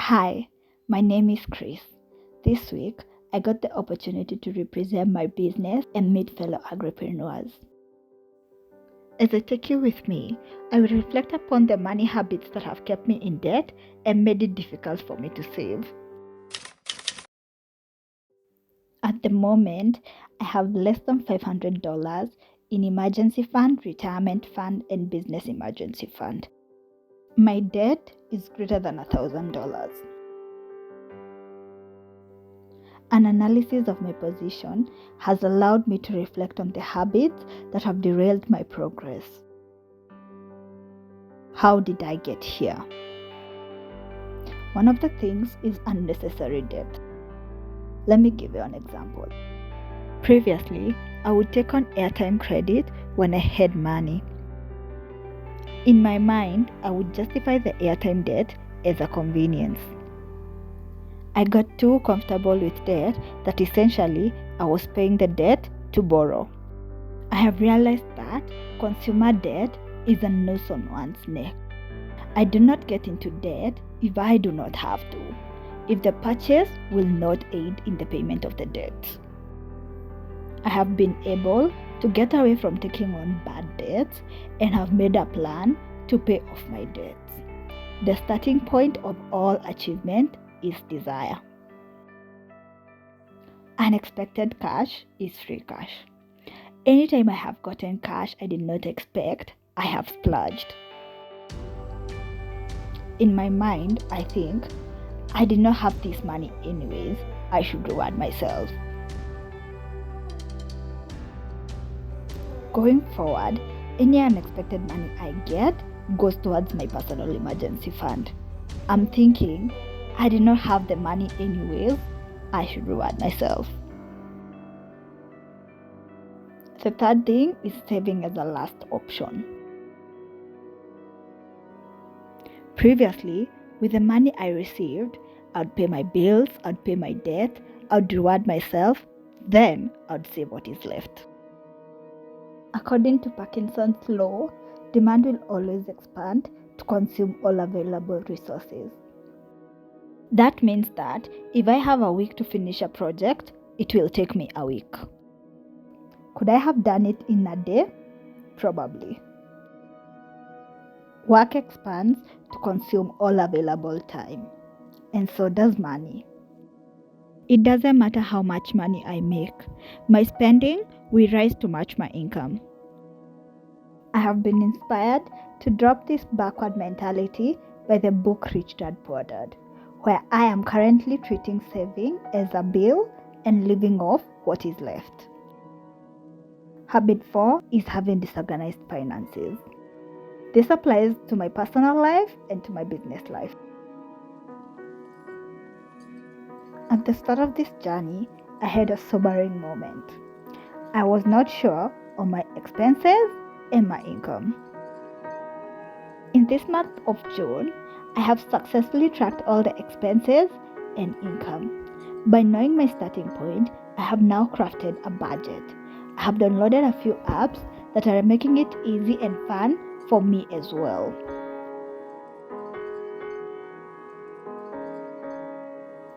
Hi, my name is Chris. This week, I got the opportunity to represent my business and meet fellow agripreneurs. As I take you with me, I will reflect upon the money habits that have kept me in debt and made it difficult for me to save. At the moment, I have less than $500 in emergency fund, retirement fund, and business emergency fund. My debt is greater than $1,000. An analysis of my position has allowed me to reflect on the habits that have derailed my progress. How did I get here? One of the things is unnecessary debt. Let me give you an example. Previously, I would take on airtime credit when I had money. In my mind, I would justify the airtime debt as a convenience. I got too comfortable with debt that essentially I was paying the debt to borrow. I have realized that consumer debt is a noose on one's neck. I do not get into debt if I do not have to, if the purchase will not aid in the payment of the debt. I have been able to get away from taking on bad debts and have made a plan to pay off my debts. The starting point of all achievement is desire. Unexpected cash is free cash. Anytime I have gotten cash I did not expect, I have splurged. In my mind, I think, I did not have this money anyways, I should reward myself. Going forward, any unexpected money I get goes towards my personal emergency fund. I'm thinking, I did not have the money anyways, I should reward myself. The third thing is saving as a last option. Previously, with the money I received, I'd pay my bills, I'd pay my debt, I'd reward myself, then I'd save what is left. According to Parkinson's law, demand will always expand to consume all available resources. That means that if I have a week to finish a project, it will take me a week. Could I have done it in a day? Probably. Work expands to consume all available time, and so does money. It doesn't matter how much money I make, my spending will rise to match my income. I have been inspired to drop this backward mentality by the book Rich Dad Poor Dad, where I am currently treating saving as a bill and living off what is left. Habit 4 is having disorganized finances. This applies to my personal life and to my business life. At the start of this journey, I had a sobering moment. I was not sure on my expenses and my income. In this month of June, I have successfully tracked all the expenses and income. By knowing my starting point, I have now crafted a budget. I have downloaded a few apps that are making it easy and fun for me as well.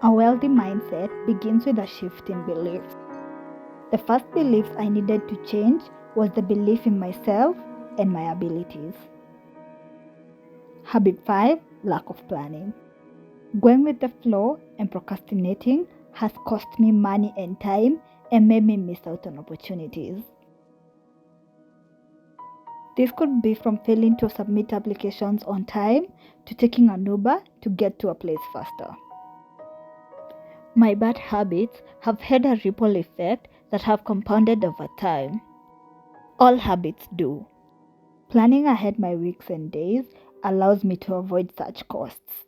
A wealthy mindset begins with a shift in beliefs. The first beliefs I needed to change was the belief in myself and my abilities. Habit 5, lack of planning. Going with the flow and procrastinating has cost me money and time and made me miss out on opportunities. This could be from failing to submit applications on time to taking an Uber to get to a place faster. My bad habits have had a ripple effect that have compounded over time. All habits do. Planning ahead my weeks and days allows me to avoid such costs.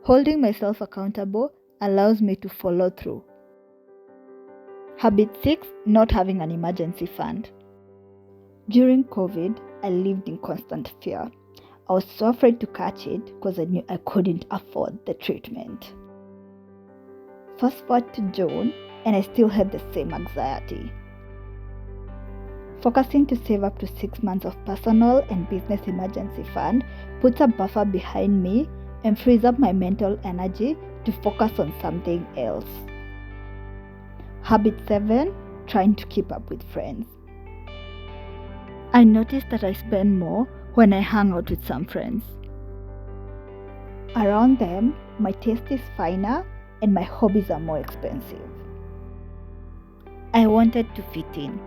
Holding myself accountable allows me to follow through. Habit 6, not having an emergency fund. During COVID, I lived in constant fear. I was so afraid to catch it because I knew I couldn't afford the treatment. Fast forward to June, and I still had the same anxiety. Focusing to save up to 6 months of personal and business emergency fund puts a buffer behind me and frees up my mental energy to focus on something else. Habit 7, trying to keep up with friends. I noticed that I spend more when I hang out with some friends. Around them, my taste is finer and my hobbies are more expensive. I wanted to fit in.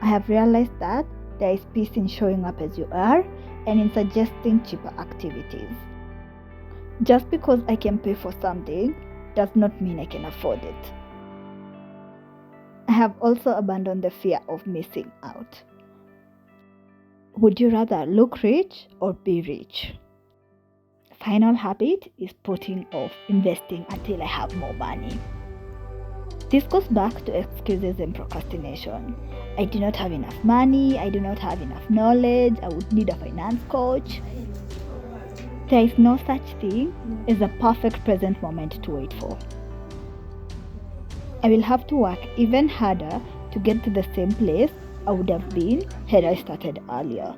I have realized that there is peace in showing up as you are and in suggesting cheaper activities. Just because I can pay for something does not mean I can afford it. I have also abandoned the fear of missing out. Would you rather look rich or be rich? Final habit is putting off investing until I have more money. This goes back to excuses and procrastination. I do not have enough money, I do not have enough knowledge, I would need a finance coach. There is no such thing as a perfect present moment to wait for. I will have to work even harder to get to the same place I would have been had I started earlier.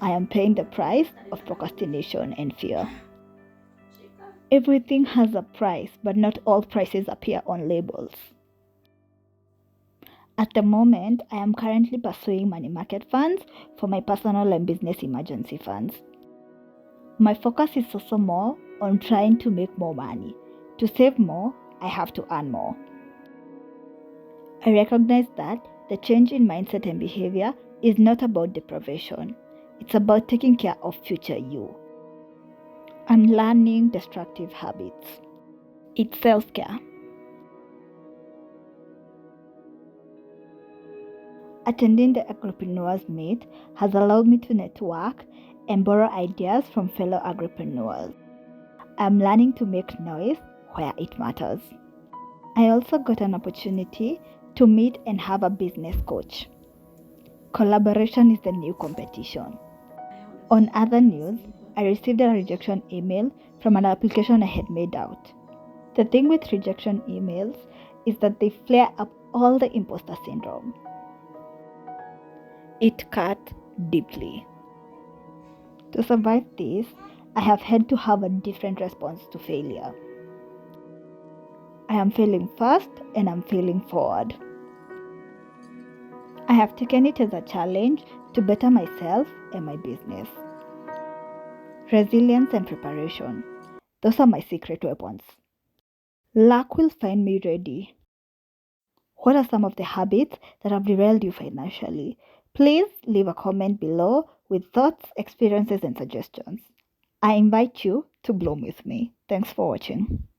I am paying the price of procrastination and fear. Everything has a price, but not all prices appear on labels. At the moment, I am currently pursuing money market funds for my personal and business emergency funds. My focus is also more on trying to make more money. To save more, I have to earn more. I recognize that the change in mindset and behavior is not about deprivation. It's about taking care of future you. Unlearning destructive habits. It's self-care. Attending the Agripreneurs Meet has allowed me to network and borrow ideas from fellow agripreneurs. I'm learning to make noise where it matters. I also got an opportunity to meet and have a business coach. Collaboration is the new competition. On other news, I received a rejection email from an application I had made out. The thing with rejection emails is that they flare up all the imposter syndrome. It cut deeply. To survive this, I have had to have a different response to failure. I am failing fast and I'm failing forward. I have taken it as a challenge to better myself and my business. Resilience and preparation. Those are my secret weapons. Luck will find me ready. What are some of the habits that have derailed you financially? Please leave a comment below with thoughts, experiences, and suggestions. I invite you to bloom with me. Thanks for watching.